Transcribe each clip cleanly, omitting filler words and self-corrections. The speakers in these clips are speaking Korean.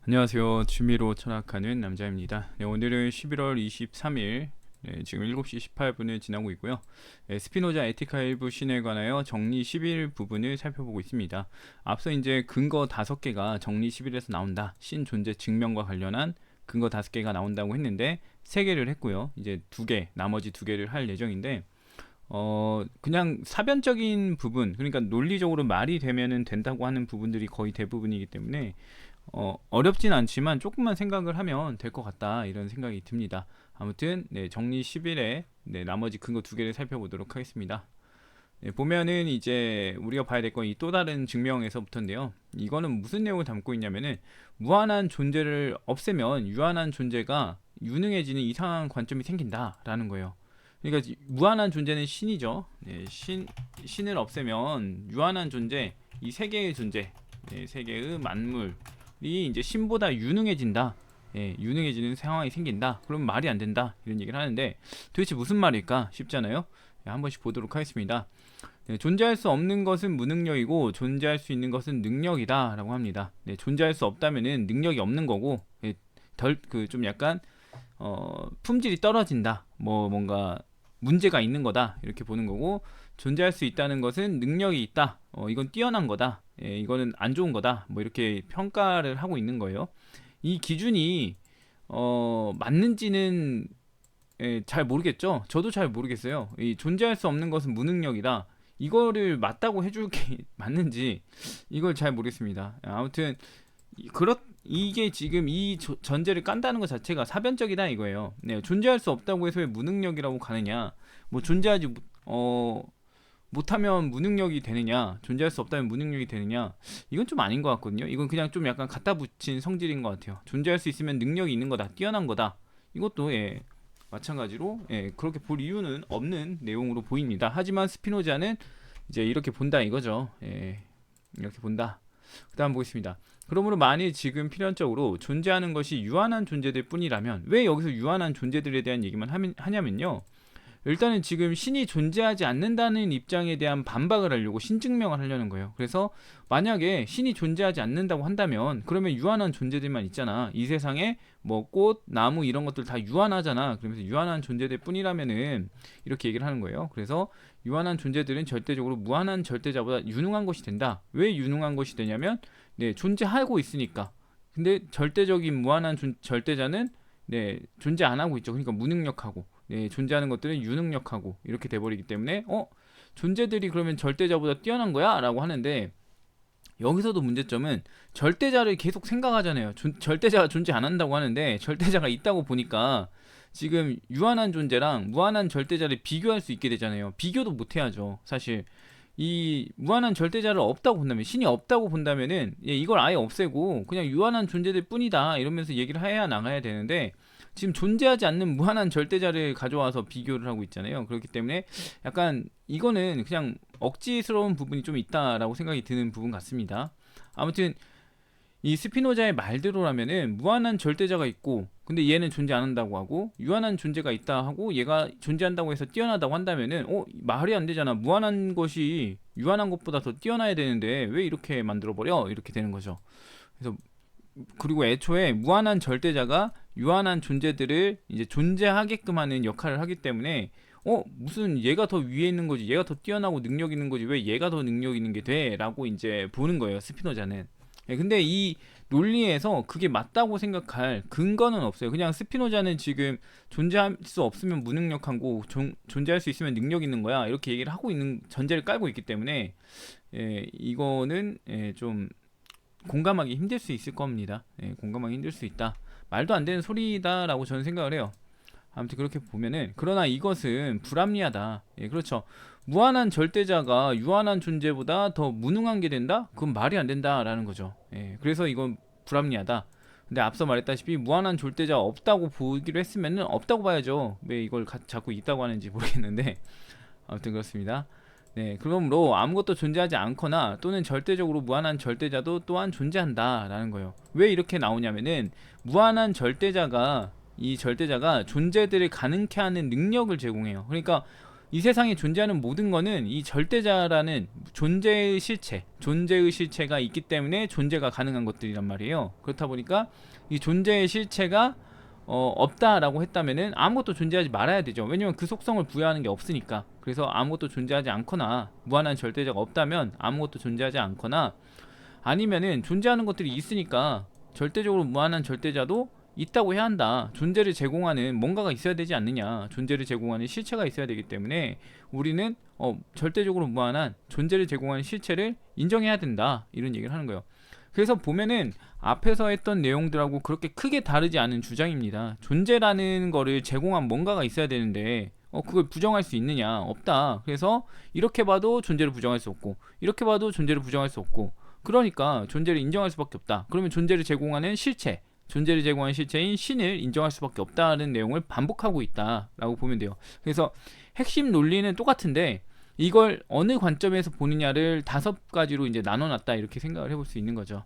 안녕하세요. 취미로 철학하는 남자입니다. 네, 오늘은 11월 23일 지금 7시 18분을 지나고 있고요. 스피노자 에티카 일부 신에 관하여 정리 11 부분을 살펴보고 있습니다. 앞서 이제 근거 5개가 정리 11에서 나온다. 신 존재 증명과 관련한 근거 5개가 나온다고 했는데 3개를 했고요. 이제 2개, 나머지 2개를 할 예정인데 그냥 사변적인 부분, 그러니까 논리적으로 말이 되면은 된다고 하는 부분들이 거의 대부분이기 때문에 어렵진 않지만 조금만 생각을 하면 될 것 같다, 이런 생각이 듭니다. 아무튼 네, 정리 10일에 네, 나머지 근거 2개를 살펴보도록 하겠습니다. 네, 보면은 이제 우리가 봐야 될 건 이 또 다른 증명에서부터인데요. 이거는 무슨 내용을 담고 있냐면은 무한한 존재를 없애면 유한한 존재가 유능해지는 이상한 관점이 생긴다라는 거예요. 그러니까 무한한 존재는 신이죠. 네, 신을 없애면 유한한 존재, 이 세계의 존재, 네, 세계의 만물이 이제 신보다 유능해진다. 예, 유능해지는 상황이 생긴다. 그럼 말이 안 된다, 이런 얘기를 하는데 도대체 무슨 말일까 싶잖아요. 네, 한 번씩 보도록 하겠습니다. 네, 존재할 수 없는 것은 무능력이고 존재할 수 있는 것은 능력이다 라고 합니다. 네, 존재할 수 없다면은 능력이 없는 거고, 예, 좀 약간 품질이 떨어진다, 뭔가 문제가 있는 거다, 이렇게 보는 거고, 존재할 수 있다는 것은 능력이 있다, 이건 뛰어난 거다, 예, 이거는 안 좋은 거다, 이렇게 평가를 하고 있는 거예요. 이 기준이 맞는지는 잘 모르겠죠. 저도 잘 모르겠어요. 이 존재할 수 없는 것은 무능력이다, 이거를 맞다고 해줄 게 맞는지 이걸 잘 모르겠습니다. 아무튼 이게 지금 이 전제를 깐다는 것 자체가 사변적이다 이거예요. 네, 존재할 수 없다고 해서 왜 무능력이라고 가느냐? 존재하지 못하면 무능력이 되느냐? 존재할 수 없다면 무능력이 되느냐? 이건 좀 아닌 것 같거든요. 이건 그냥 좀 약간 갖다 붙인 성질인 것 같아요. 존재할 수 있으면 능력이 있는 거다, 뛰어난 거다. 이것도 마찬가지로 그렇게 볼 이유는 없는 내용으로 보입니다. 하지만 스피노자는 이제 이렇게 본다 이거죠. 이렇게 본다. 그 다음 보겠습니다. 그러므로 만일 지금 필연적으로 존재하는 것이 유한한 존재들 뿐이라면, 왜 여기서 유한한 존재들에 대한 얘기만 하냐면요, 일단은 지금 신이 존재하지 않는다는 입장에 대한 반박을 하려고 신증명을 하려는 거예요. 그래서 만약에 신이 존재하지 않는다고 한다면 그러면 유한한 존재들만 있잖아. 이 세상에 꽃, 나무 이런 것들 다 유한하잖아. 그러면서 유한한 존재들 뿐이라면은 이렇게 얘기를 하는 거예요. 그래서 유한한 존재들은 절대적으로 무한한 절대자보다 유능한 것이 된다. 왜 유능한 것이 되냐면 네, 존재하고 있으니까. 근데 절대적인 무한한 절대자는 네, 존재 안 하고 있죠. 그러니까 무능력하고, 네, 존재하는 것들은 유능력하고 이렇게 돼버리기 때문에 존재들이 그러면 절대자보다 뛰어난 거야? 라고 하는데, 여기서도 문제점은 절대자를 계속 생각하잖아요. 절대자가 존재 안 한다고 하는데 절대자가 있다고 보니까 지금 유한한 존재랑 무한한 절대자를 비교할 수 있게 되잖아요. 비교도 못 해야죠. 사실 이 무한한 절대자를 없다고 본다면, 신이 없다고 본다면은 이걸 아예 없애고 그냥 유한한 존재들 뿐이다 이러면서 얘기를 해야 나가야 되는데, 지금 존재하지 않는 무한한 절대자를 가져와서 비교를 하고 있잖아요. 그렇기 때문에 약간 이거는 그냥 억지스러운 부분이 좀 있다라고 생각이 드는 부분 같습니다. 아무튼 이 스피노자의 말대로라면은 무한한 절대자가 있고 근데 얘는 존재 안 한다고 하고, 유한한 존재가 있다 하고 얘가 존재한다고 해서 뛰어나다고 한다면은 말이 안 되잖아. 무한한 것이 유한한 것보다 더 뛰어나야 되는데 왜 이렇게 만들어 버려? 이렇게 되는 거죠. 그래서 그리고 애초에 무한한 절대자가 유한한 존재들을 이제 존재하게끔 하는 역할을 하기 때문에 무슨 얘가 더 위에 있는 거지, 얘가 더 뛰어나고 능력 있는 거지, 왜 얘가 더 능력 있는 게 돼? 라고 이제 보는 거예요, 스피노자는. 근데 이 논리에서 그게 맞다고 생각할 근거는 없어요. 그냥 스피노자는 지금 존재할 수 없으면 무능력하고 존재할 수 있으면 능력 있는 거야, 이렇게 얘기를 하고 있는 전제를 깔고 있기 때문에 이거는 좀 공감하기 힘들 수 있을 겁니다. 공감하기 힘들 수 있다. 말도 안 되는 소리다라고 저는 생각을 해요. 아무튼 그렇게 보면은, 그러나 이것은 불합리하다. 그렇죠. 무한한 절대자가 유한한 존재보다 더 무능한 게 된다? 그건 말이 안 된다라는 거죠. 그래서 이건 불합리하다. 근데 앞서 말했다시피 무한한 절대자가 없다고 보기로 했으면은 없다고 봐야죠. 왜 이걸 자꾸 있다고 하는지 모르겠는데 아무튼 그렇습니다. 네, 그러므로 아무것도 존재하지 않거나 또는 절대적으로 무한한 절대자도 또한 존재한다라는 거예요. 왜 이렇게 나오냐면은 무한한 절대자가, 이 절대자가 존재들을 가능케 하는 능력을 제공해요. 그러니까 이 세상에 존재하는 모든 거는 이 절대자라는 존재의 실체가 있기 때문에 존재가 가능한 것들이란 말이에요. 그렇다 보니까 이 존재의 실체가 없다라고 했다면은 아무것도 존재하지 말아야 되죠. 왜냐면 그 속성을 부여하는 게 없으니까. 그래서 아무것도 존재하지 않거나 무한한 절대자가 없다면 아무것도 존재하지 않거나, 아니면은 존재하는 것들이 있으니까 절대적으로 무한한 절대자도 있다고 해야 한다. 존재를 제공하는 뭔가가 있어야 되지 않느냐. 존재를 제공하는 실체가 있어야 되기 때문에 우리는 절대적으로 무한한 존재를 제공하는 실체를 인정해야 된다. 이런 얘기를 하는 거예요. 그래서 보면은 앞에서 했던 내용들하고 그렇게 크게 다르지 않은 주장입니다. 존재라는 거를 제공한 뭔가가 있어야 되는데 그걸 부정할 수 있느냐? 없다. 그래서 이렇게 봐도 존재를 부정할 수 없고 이렇게 봐도 존재를 부정할 수 없고, 그러니까 존재를 인정할 수밖에 없다. 그러면 존재를 제공하는 실체, 존재를 제공하는 실체인 신을 인정할 수밖에 없다는 내용을 반복하고 있다라고 보면 돼요. 그래서 핵심 논리는 똑같은데 이걸 어느 관점에서 보느냐를 5가지로 이제 나눠놨다, 이렇게 생각을 해볼 수 있는 거죠.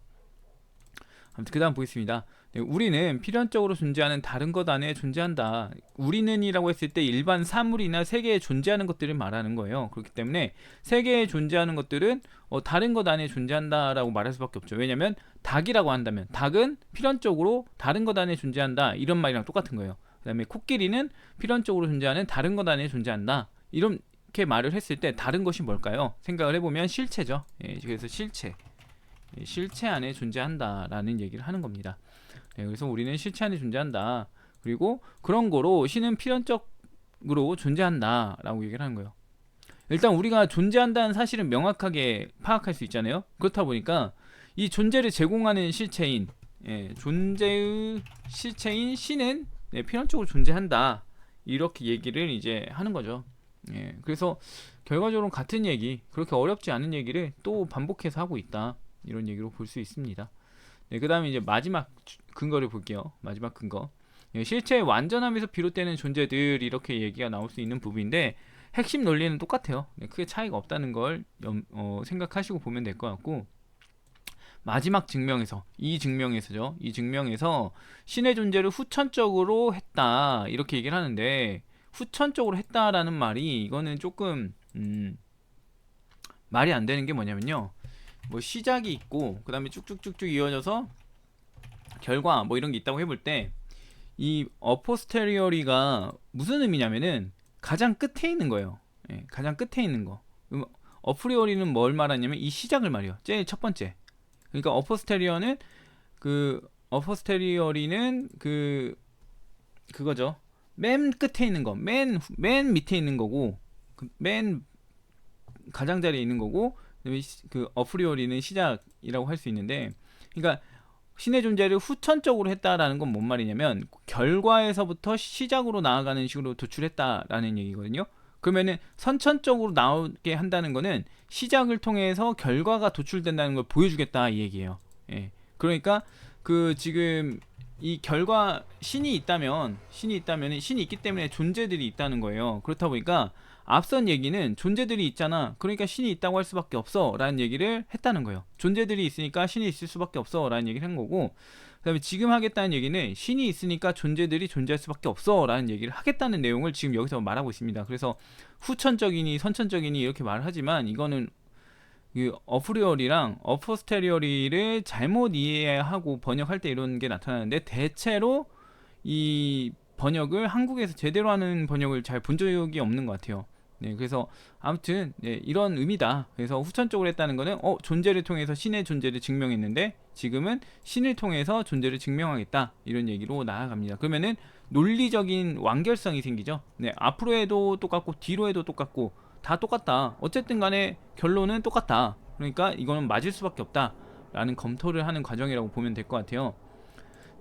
아무튼 그 다음 보겠습니다. 네, 우리는 필연적으로 존재하는 다른 것 안에 존재한다. 우리는이라고 했을 때 일반 사물이나 세계에 존재하는 것들을 말하는 거예요. 그렇기 때문에 세계에 존재하는 것들은 다른 것 안에 존재한다라고 말할 수밖에 없죠. 왜냐면 닭이라고 한다면 닭은 필연적으로 다른 것 안에 존재한다, 이런 말이랑 똑같은 거예요. 그 다음에 코끼리는 필연적으로 존재하는 다른 것 안에 존재한다, 이렇게 말을 했을 때 다른 것이 뭘까요? 생각을 해보면 실체죠. 그래서 실체 안에 존재한다라는 얘기를 하는 겁니다. 그래서 우리는 실체 안에 존재한다. 그리고 그런 거로 신은 필연적으로 존재한다라고 얘기를 하는 거예요. 일단 우리가 존재한다는 사실은 명확하게 파악할 수 있잖아요. 그렇다 보니까 이 존재를 제공하는 실체인 존재의 실체인 신은 필연적으로 존재한다, 이렇게 얘기를 이제 하는 거죠. 그래서 결과적으로 같은 얘기, 그렇게 어렵지 않은 얘기를 또 반복해서 하고 있다, 이런 얘기로 볼 수 있습니다. 그 다음에 이제 마지막 근거를 볼게요. 마지막 근거, 실체의 완전함에서 비롯되는 존재들, 이렇게 얘기가 나올 수 있는 부분인데 핵심 논리는 똑같아요. 크게 차이가 없다는 걸 생각하시고 보면 될 것 같고, 마지막 증명에서, 이 증명에서 신의 존재를 후천적으로 했다, 이렇게 얘기를 하는데, 후천적으로 했다라는 말이 이거는 조금 말이 안 되는 게 뭐냐면요, 뭐 시작이 있고 그 다음에 쭉쭉쭉쭉 이어져서 결과 뭐 이런 게 있다고 해볼 때, 이 어포스테리어리가 무슨 의미냐면은 가장 끝에 있는 거예요. 가장 끝에 있는 거. 어프리오리는 뭘 말하냐면 이 시작을 말이에요. 제일 첫 번째. 그러니까 어포스테리어리는 그거죠. 맨 끝에 있는 거, 맨 밑에 있는 거고, 맨 가장자리에 있는 거고, 그 어프리오리는 시작이라고 할 수 있는데, 그러니까 신의 존재를 후천적으로 했다라는 건 뭔 말이냐면 결과에서부터 시작으로 나아가는 식으로 도출했다라는 얘기거든요. 그러면은 선천적으로 나오게 한다는 거는 시작을 통해서 결과가 도출된다는 걸 보여주겠다, 이 얘기예요. 그러니까 지금 이 결과 신이 있다면 신이 있기 때문에 존재들이 있다는 거예요. 그렇다 보니까 앞선 얘기는 존재들이 있잖아, 그러니까 신이 있다고 할 수밖에 없어 라는 얘기를 했다는 거예요. 존재들이 있으니까 신이 있을 수밖에 없어 라는 얘기를 한 거고, 그 다음에 지금 하겠다는 얘기는 신이 있으니까 존재들이 존재할 수밖에 없어 라는 얘기를 하겠다는 내용을 지금 여기서 말하고 있습니다. 그래서 후천적이니 선천적이니 이렇게 말을 하지만 이거는 그 어프리오리랑 어포스테리어리를 잘못 이해하고 번역할 때 이런 게 나타나는데, 대체로 이 번역을 한국에서 제대로 하는 번역을 잘 본 적이 없는 것 같아요. 그래서 아무튼 이런 의미다. 그래서 후천적으로 했다는 거는 존재를 통해서 신의 존재를 증명했는데 지금은 신을 통해서 존재를 증명하겠다, 이런 얘기로 나아갑니다. 그러면은 논리적인 완결성이 생기죠. 앞으로 해도 똑같고 뒤로 해도 똑같고 다 똑같다, 어쨌든 간에 결론은 똑같다, 그러니까 이거는 맞을 수밖에 없다 라는 검토를 하는 과정이라고 보면 될 것 같아요.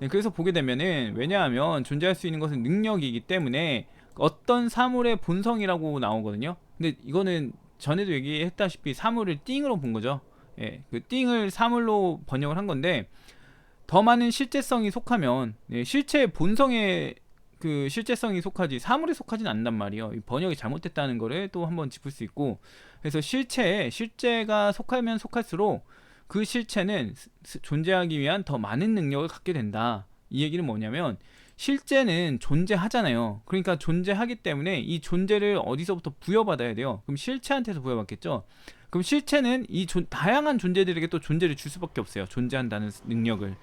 그래서 보게 되면은, 왜냐하면 존재할 수 있는 것은 능력이기 때문에 어떤 사물의 본성이라고 나오거든요. 근데 이거는 전에도 얘기했다시피 사물을 띵으로 본 거죠. 그 띵을 사물로 번역을 한 건데, 더 많은 실제성이 속하면 실체의 본성에 그 실제성이 속하지 사물에 속하지는 않는단 말이에요. 번역이 잘못됐다는 거를 또 한번 짚을 수 있고, 그래서 실제가 속하면 속할수록 그 실체는 존재하기 위한 더 많은 능력을 갖게 된다. 이 얘기는 뭐냐면 실제는 존재하잖아요. 그러니까 존재하기 때문에 이 존재를 어디서부터 부여받아야 돼요. 그럼 실체한테서 부여받겠죠. 그럼 실체는 이 다양한 존재들에게 또 존재를 줄 수밖에 없어요. 존재한다는 능력을.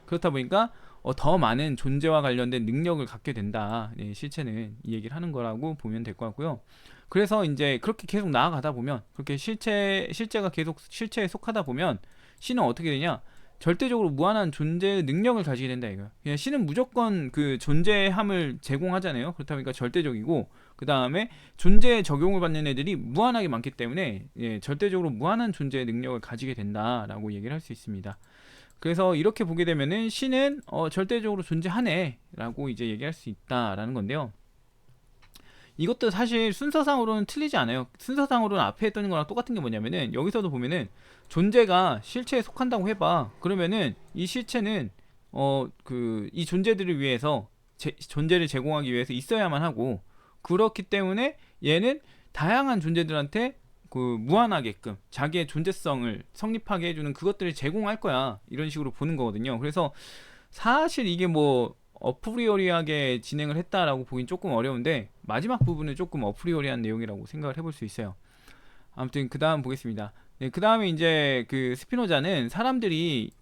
그렇다 보니까 더 많은 존재와 관련된 능력을 갖게 된다. 예, 실체는 이 얘기를 하는 거라고 보면 될 것 같고요. 그래서 이제 그렇게 계속 나아가다 보면, 그렇게 실제가 계속 실체에 속하다 보면 신은 어떻게 되냐? 절대적으로 무한한 존재의 능력을 가지게 된다 이거야. 그냥 신은 무조건 그 존재함을 제공하잖아요. 그렇다 보니까 절대적이고, 그 다음에 존재에 적용을 받는 애들이 무한하게 많기 때문에, 예, 절대적으로 무한한 존재의 능력을 가지게 된다라고 얘기를 할 수 있습니다. 그래서 이렇게 보게 되면은 신은 절대적으로 존재하네라고 이제 얘기할 수 있다라는 건데요. 이것도 사실 순서상으로는 틀리지 않아요. 순서상으로는 앞에 했던 거랑 똑같은 게 뭐냐면은, 여기서도 보면은 존재가 실체에 속한다고 해봐. 그러면은 이 실체는 이 존재들을 위해서 존재를 제공하기 위해서 있어야만 하고, 그렇기 때문에 얘는 다양한 존재들한테 그 무한하게끔 자기의 존재성을 성립하게 해주는 그것들을 제공할 거야, 이런 식으로 보는 거거든요. 그래서 사실 이게 뭐 어프리오리하게 진행을 했다라고 보긴 조금 어려운데, 마지막 부분은 조금 어프리오리한 내용이라고 생각을 해볼 수 있어요. 아무튼 그 다음 보겠습니다. 네, 그 다음에 이제 그 스피노자는 사람들이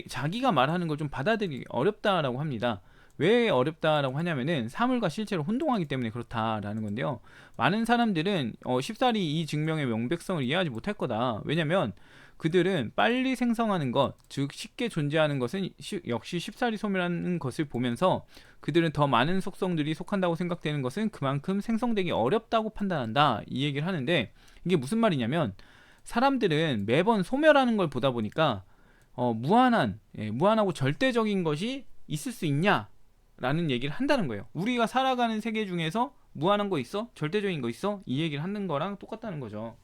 자기가 말하는 걸 좀 받아들이기 어렵다라고 합니다. 왜 어렵다라고 하냐면은 사물과 실체를 혼동하기 때문에 그렇다라는 건데요. 많은 사람들은 쉽사리 이 증명의 명백성을 이해하지 못할 거다. 왜냐면 그들은 빨리 생성하는 것, 즉 쉽게 존재하는 것은 역시 쉽사리 소멸하는 것을 보면서, 그들은 더 많은 속성들이 속한다고 생각되는 것은 그만큼 생성되기 어렵다고 판단한다, 이 얘기를 하는데, 이게 무슨 말이냐면 사람들은 매번 소멸하는 걸 보다 보니까 무한하고 절대적인 것이 있을 수 있냐 라는 얘기를 한다는 거예요. 우리가 살아가는 세계 중에서 무한한 거 있어? 절대적인 거 있어? 이 얘기를 하는 거랑 똑같다는 거죠.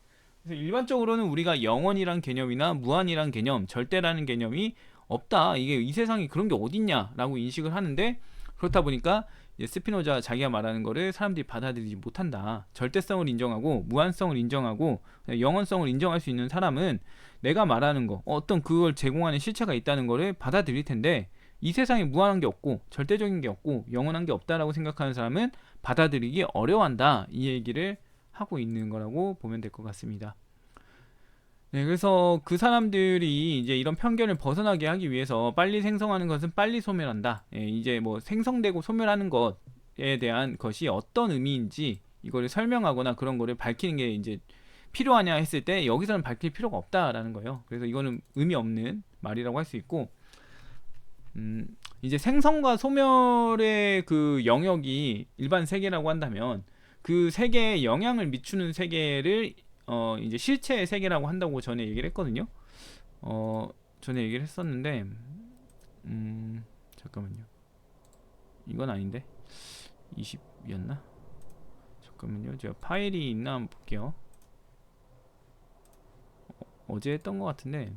그래서 일반적으로는 우리가 영원이란 개념이나 무한이란 개념, 절대라는 개념이 없다, 이게 이 세상에 그런 게 어딨냐 라고 인식을 하는데, 그렇다 보니까 스피노자 자기가 말하는 거를 사람들이 받아들이지 못한다. 절대성을 인정하고 무한성을 인정하고 영원성을 인정할 수 있는 사람은 내가 말하는 거, 어떤 그걸 제공하는 실체가 있다는 거를 받아들일 텐데, 이 세상에 무한한 게 없고 절대적인 게 없고 영원한 게 없다라고 생각하는 사람은 받아들이기 어려워한다, 이 얘기를 하고 있는 거라고 보면 될 것 같습니다. 네, 그래서 그 사람들이 이제 이런 편견을 벗어나게 하기 위해서 빨리 생성하는 것은 빨리 소멸한다. 예, 이제 뭐 생성되고 소멸하는 것에 대한 것이 어떤 의미인지 이거를 설명하거나 그런 거를 밝히는 게 이제 필요하냐 했을 때, 여기서는 밝힐 필요가 없다라는 거예요. 그래서 이거는 의미 없는 말이라고 할 수 있고, 이제 생성과 소멸의 그 영역이 일반 세계라고 한다면, 그 세계에 영향을 미치는 세계를 이제 실체의 세계라고 한다고 전에 얘기를 했거든요. 전에 얘기를 했었는데, 잠깐만요. 이건 아닌데 20이었나? 잠깐만요. 제가 파일이 있나 한번 볼게요. 어제 했던 것 같은데,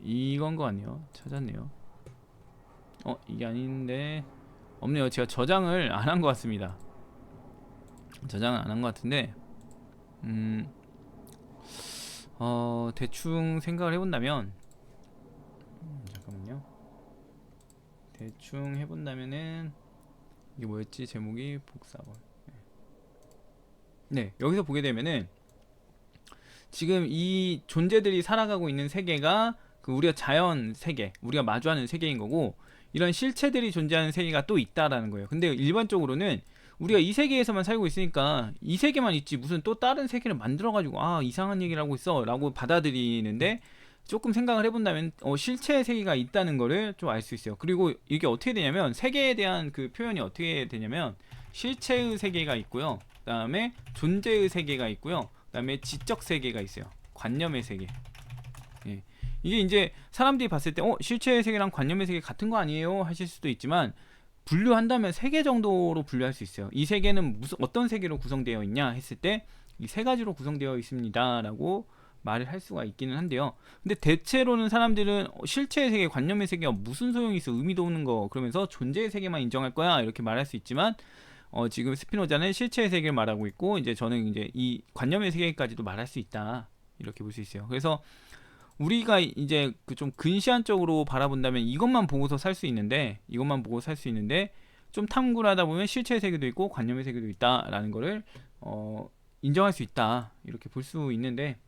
이건 것 같네요. 찾았네요. 이게 아닌데, 없네요. 제가 저장을 안 한 것 같습니다. 저장은 안 한 것 같은데, 대충 생각을 해본다면, 잠깐만요. 대충 해본다면은, 이게 뭐였지? 제목이 복사본. 네, 여기서 보게 되면은 지금 이 존재들이 살아가고 있는 세계가 그 우리가 자연 세계, 우리가 마주하는 세계인 거고, 이런 실체들이 존재하는 세계가 또 있다라는 거예요. 근데 일반적으로는 우리가 이 세계에서만 살고 있으니까 이 세계만 있지 무슨 또 다른 세계를 만들어가지고 이상한 얘기를 하고 있어 라고 받아들이는데, 조금 생각을 해본다면 실체의 세계가 있다는 거를 좀 알 수 있어요. 그리고 이게 어떻게 되냐면, 세계에 대한 그 표현이 어떻게 되냐면, 실체의 세계가 있고요, 그 다음에 존재의 세계가 있고요, 그 다음에 지적 세계가 있어요. 관념의 세계. 예. 이게 이제 사람들이 봤을 때 실체의 세계랑 관념의 세계 같은 거 아니에요 하실 수도 있지만, 분류한다면 세 개 정도로 분류할 수 있어요. 이 세계는 어떤 세계로 구성되어 있냐 했을 때 이 세 가지로 구성되어 있습니다 라고 말을 할 수가 있기는 한데요. 근데 대체로는 사람들은 실체의 세계, 관념의 세계가 무슨 소용이 있어, 의미도 없는 거, 그러면서 존재의 세계만 인정할 거야 이렇게 말할 수 있지만, 지금 스피노자는 실체의 세계를 말하고 있고, 이제 저는 이제 이 관념의 세계까지도 말할 수 있다, 이렇게 볼 수 있어요. 그래서 우리가 이제 그 좀 근시안적으로 바라본다면 이것만 보고서 살 수 있는데, 좀 탐구를 하다 보면 실체의 세계도 있고 관념의 세계도 있다라는 거를 인정할 수 있다, 이렇게 볼 수 있는데,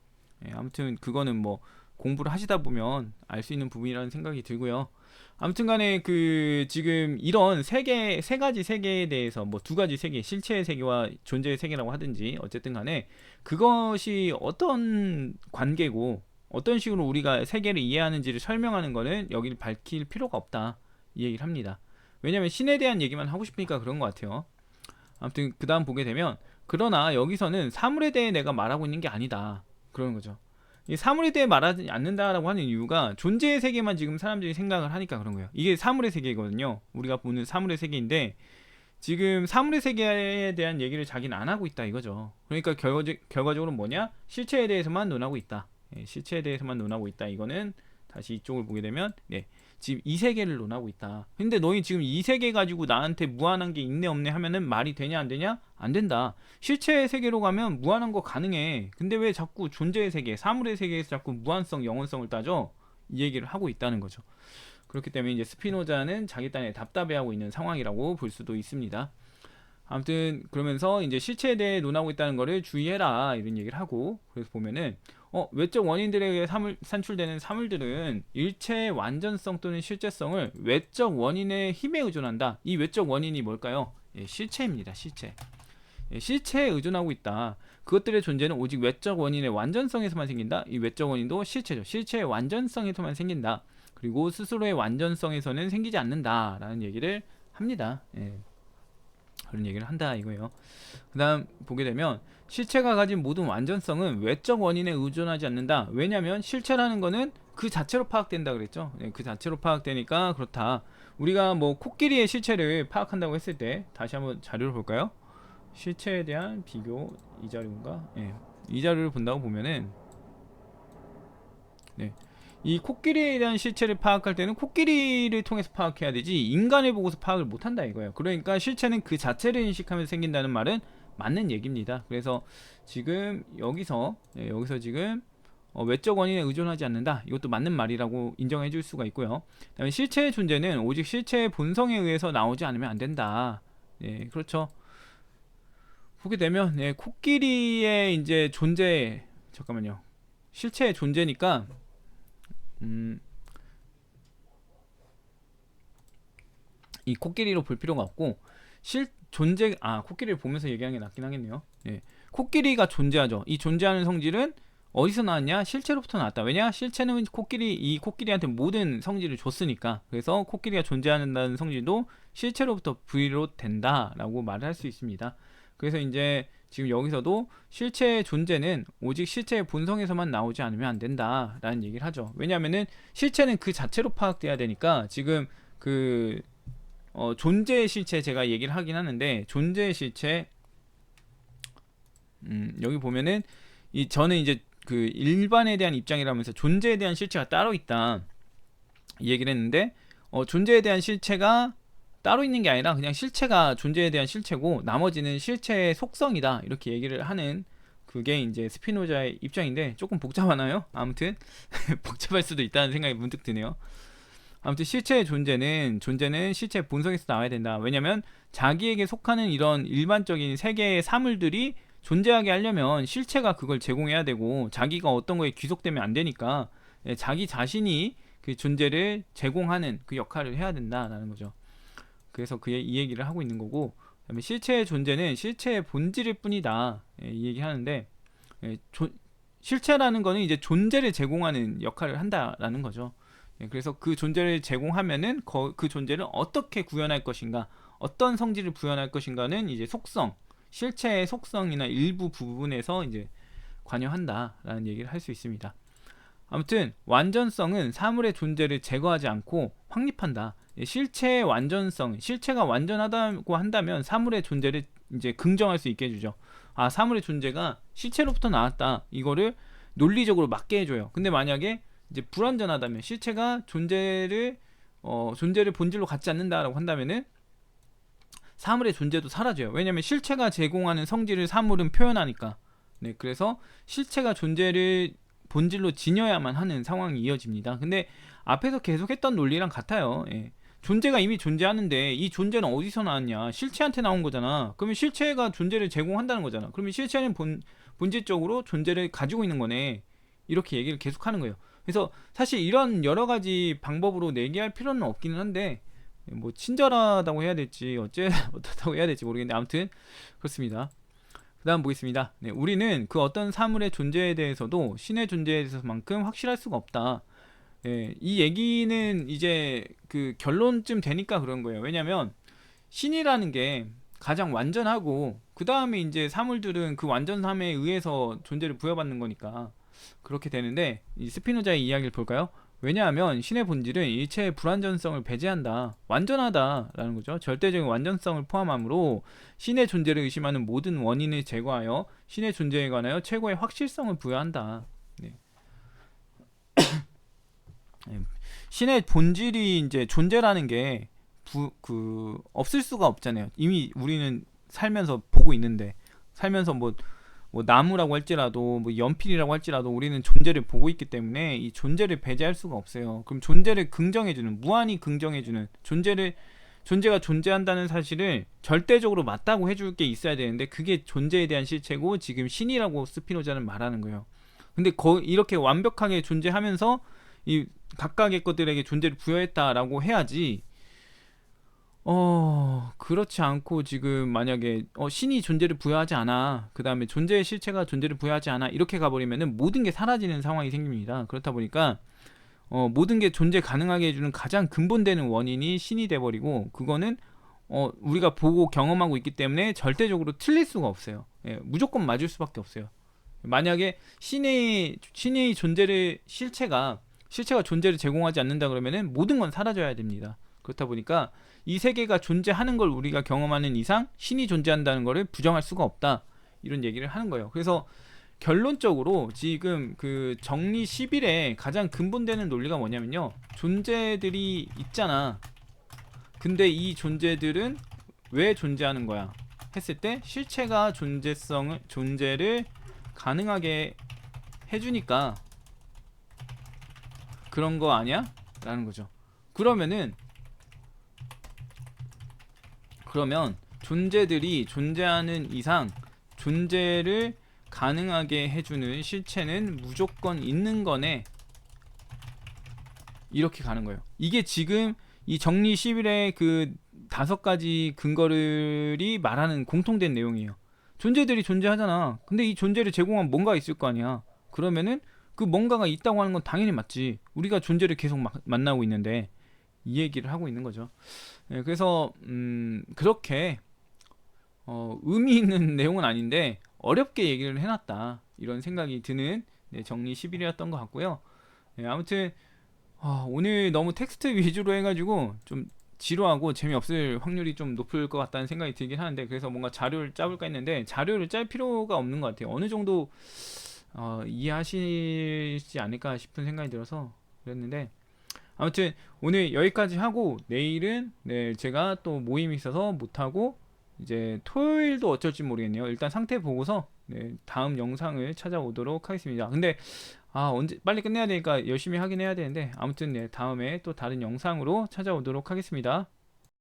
아무튼 그거는 뭐 공부를 하시다 보면 알 수 있는 부분이라는 생각이 들고요. 아무튼간에 그 지금 이런 세 가지 세계에 대해서, 뭐 두 가지 세계, 실체의 세계와 존재의 세계라고 하든지 어쨌든 간에 그것이 어떤 관계고 어떤 식으로 우리가 세계를 이해하는지를 설명하는 거는 여기를 밝힐 필요가 없다, 이 얘기를 합니다. 왜냐면 신에 대한 얘기만 하고 싶으니까 그런 것 같아요. 아무튼 그 다음 보게 되면, 그러나 여기서는 사물에 대해 내가 말하고 있는 게 아니다, 그러는 거죠. 이 사물에 대해 말하지 않는다라고 하는 이유가 존재의 세계만 지금 사람들이 생각을 하니까 그런 거예요. 이게 사물의 세계거든요. 우리가 보는 사물의 세계인데, 지금 사물의 세계에 대한 얘기를 자기는 안 하고 있다, 이거죠. 그러니까 결과적으로 뭐냐? 실체에 대해서만 논하고 있다. 실체에 대해서만 논하고 있다. 이거는 다시 이쪽을 보게 되면, 지금 이 세계를 논하고 있다. 근데 너희 지금 이 세계 가지고 나한테 무한한 게 있네 없네 하면은 말이 되냐 안 되냐? 안 된다. 실체의 세계로 가면 무한한 거 가능해. 근데 왜 자꾸 존재의 세계, 사물의 세계에서 자꾸 무한성, 영원성을 따져? 이 얘기를 하고 있다는 거죠. 그렇기 때문에 이제 스피노자는 자기 딴에 답답해하고 있는 상황이라고 볼 수도 있습니다. 아무튼 그러면서 이제 실체에 대해 논하고 있다는 거를 주의해라, 이런 얘기를 하고, 그래서 보면은 외적 원인들에 의해 산출되는 사물들은 일체의 완전성 또는 실제성을 외적 원인의 힘에 의존한다. 이 외적 원인이 뭘까요? 실체입니다. 실체. 실체에 의존하고 있다. 그것들의 존재는 오직 외적 원인의 완전성에서만 생긴다. 이 외적 원인도 실체죠. 실체의 완전성에서만 생긴다. 그리고 스스로의 완전성에서는 생기지 않는다라는 얘기를 합니다. 그런 얘기를 한다, 이거예요. 그 다음 보게 되면, 실체가 가진 모든 완전성은 외적 원인에 의존하지 않는다. 왜냐면 실체라는 거는 그 자체로 파악된다 그랬죠. 그 자체로 파악되니까 그렇다. 우리가 뭐 코끼리의 실체를 파악한다고 했을 때, 다시 한번 자료를 볼까요? 실체에 대한 비교, 이 자료인가? 이 자료를 본다고 보면은, 이 코끼리에 대한 실체를 파악할 때는 코끼리를 통해서 파악해야 되지, 인간을 보고서 파악을 못한다, 이거예요. 그러니까 실체는 그 자체를 인식하면서 생긴다는 말은 맞는 얘기입니다. 그래서 지금 여기서 지금 외적 원인에 의존하지 않는다, 이것도 맞는 말이라고 인정해 줄 수가 있고요. 그다음에 실체의 존재는 오직 실체의 본성에 의해서 나오지 않으면 안 된다. 그렇죠. 보게 되면 코끼리의 이제 존재, 잠깐만요, 실체의 존재니까 이 코끼리로 볼 필요가 없고, 코끼리를 보면서 얘기하는 게 낫긴 하겠네요. 코끼리가 존재하죠. 이 존재하는 성질은 어디서 나왔냐? 실체로부터 나왔다. 왜냐? 실체는 이 코끼리한테 모든 성질을 줬으니까. 그래서 코끼리가 존재한다는 성질도 실체로부터 비롯된다라고 말을 할 수 있습니다. 그래서 이제 지금 여기서도 실체의 존재는 오직 실체의 본성에서만 나오지 않으면 안 된다라는 얘기를 하죠. 왜냐하면은 실체는 그 자체로 파악돼야 되니까, 지금 그 존재의 실체 제가 얘기를 하긴 하는데, 존재의 실체, 여기 보면은 저는 이제 그 일반에 대한 입장이라면서 존재에 대한 실체가 따로 있다, 이 얘기를 했는데, 존재에 대한 실체가 따로 있는 게 아니라 그냥 실체가 존재에 대한 실체고 나머지는 실체의 속성이다, 이렇게 얘기를 하는, 그게 이제 스피노자의 입장인데 조금 복잡하나요? 아무튼 복잡할 수도 있다는 생각이 문득 드네요. 아무튼 실체의 존재는 실체의 본성에서 나와야 된다. 왜냐면 자기에게 속하는 이런 일반적인 세계의 사물들이 존재하게 하려면 실체가 그걸 제공해야 되고, 자기가 어떤 거에 귀속되면 안 되니까 자기 자신이 그 존재를 제공하는 그 역할을 해야 된다라는 거죠. 그래서 이 얘기를 하고 있는 거고, 그다음에 실체의 존재는 실체의 본질일 뿐이다, 이 얘기 하는데, 실체라는 거는 이제 존재를 제공하는 역할을 한다라는 거죠. 그래서 그 존재를 제공하면은 그 존재를 어떻게 구현할 것인가, 어떤 성질을 부여할 것인가는 이제 실체의 속성이나 일부 부분에서 이제 관여한다라는 얘기를 할 수 있습니다. 아무튼 완전성은 사물의 존재를 제거하지 않고 확립한다. 실체의 완전성, 실체가 완전하다고 한다면 사물의 존재를 이제 긍정할 수 있게 해주죠. 사물의 존재가 실체로부터 나왔다, 이거를 논리적으로 맞게 해줘요. 근데 만약에 이제 불완전하다면, 실체가 존재를 본질로 갖지 않는다라고 한다면은 사물의 존재도 사라져요. 왜냐면 실체가 제공하는 성질을 사물은 표현하니까. 그래서 실체가 존재를 본질로 지녀야만 하는 상황이 이어집니다. 근데 앞에서 계속했던 논리랑 같아요. 예. 존재가 이미 존재하는데 이 존재는 어디서 나왔냐? 실체한테 나온 거잖아. 그러면 실체가 존재를 제공한다는 거잖아. 그러면 실체는 본질적으로 존재를 가지고 있는 거네. 이렇게 얘기를 계속하는 거예요. 그래서 사실 이런 여러 가지 방법으로 내기할 필요는 없기는 한데 뭐 친절하다고 해야 될지 어떻다고 해야 될지 모르겠는데 아무튼 그렇습니다. 그 다음 보겠습니다. 네, 우리는 그 어떤 사물의 존재에 대해서도 신의 존재에 대해서만큼 확실할 수가 없다. 예, 이 얘기는 이제 그 결론쯤 되니까 그런 거예요. 왜냐면 신이라는 게 가장 완전하고 그 다음에 이제 사물들은 그 완전함에 의해서 존재를 부여받는 거니까 그렇게 되는데 이 스피노자의 이야기를 볼까요? 왜냐하면 신의 본질은 일체의 불완전성을 배제한다. 완전하다라는 거죠. 절대적인 완전성을 포함하므로 신의 존재를 의심하는 모든 원인을 제거하여 신의 존재에 관하여 최고의 확실성을 부여한다. 네. 신의 본질이 이제 존재라는 게 없을 수가 없잖아요. 이미 우리는 살면서 보고 있는데 살면서 뭐 나무라고 할지라도 뭐 연필이라고 할지라도 우리는 존재를 보고 있기 때문에 이 존재를 배제할 수가 없어요. 그럼 존재를 긍정해주는 무한히 긍정해주는 존재가 존재한다는 사실을 절대적으로 맞다고 해줄 게 있어야 되는데 그게 존재에 대한 실체고 지금 신이라고 스피노자는 말하는 거예요. 근데 이렇게 완벽하게 존재하면서 이 각각의 것들에게 존재를 부여했다라고 해야지 그렇지 않고 지금 만약에 신이 존재를 부여하지 않아. 그 다음에 존재의 실체가 존재를 부여하지 않아. 이렇게 가버리면은 모든 게 사라지는 상황이 생깁니다. 그렇다 보니까 모든 게 존재 가능하게 해주는 가장 근본되는 원인이 신이 돼버리고 그거는 우리가 보고 경험하고 있기 때문에 절대적으로 틀릴 수가 없어요. 예, 무조건 맞을 수밖에 없어요. 만약에 신의 존재를 실체가 존재를 제공하지 않는다 그러면은 모든 건 사라져야 됩니다. 그렇다 보니까 이 세계가 존재하는 걸 우리가 경험하는 이상 신이 존재한다는 것을 부정할 수가 없다. 이런 얘기를 하는 거예요. 그래서 결론적으로 지금 그 정리 11의 가장 근본되는 논리가 뭐냐면요. 존재들이 있잖아. 근데 이 존재들은 왜 존재하는 거야? 했을 때 실체가 존재를 가능하게 해주니까 그런 거 아니야? 라는 거죠. 그러면 존재들이 존재하는 이상 존재를 가능하게 해주는 실체는 무조건 있는 거네. 이렇게 가는 거예요. 이게 지금 이 정리 11의 그 5가지 근거들이 말하는 공통된 내용이에요. 존재들이 존재하잖아. 근데 이 존재를 제공한 뭔가 있을 거 아니야. 그러면은 그 뭔가가 있다고 하는 건 당연히 맞지. 우리가 존재를 계속 만나고 있는데 이 얘기를 하고 있는 거죠. 네, 그래서 그렇게 의미 있는 내용은 아닌데 어렵게 얘기를 해놨다 이런 생각이 드는 정리 11이었던 것 같고요. 네, 아무튼 오늘 너무 텍스트 위주로 해가지고 좀 지루하고 재미없을 확률이 좀 높을 것 같다는 생각이 들긴 하는데 그래서 뭔가 자료를 짜볼까 했는데 자료를 짤 필요가 없는 것 같아요. 어느 정도 이해하시지 않을까 싶은 생각이 들어서 그랬는데 아무튼 오늘 여기까지 하고 내일은 제가 또 모임이 있어서 못하고 이제 토요일도 어쩔지 모르겠네요. 일단 상태 보고서 다음 영상을 찾아오도록 하겠습니다. 근데 언제 빨리 끝내야 되니까 열심히 하긴 해야 되는데 아무튼 다음에 또 다른 영상으로 찾아오도록 하겠습니다.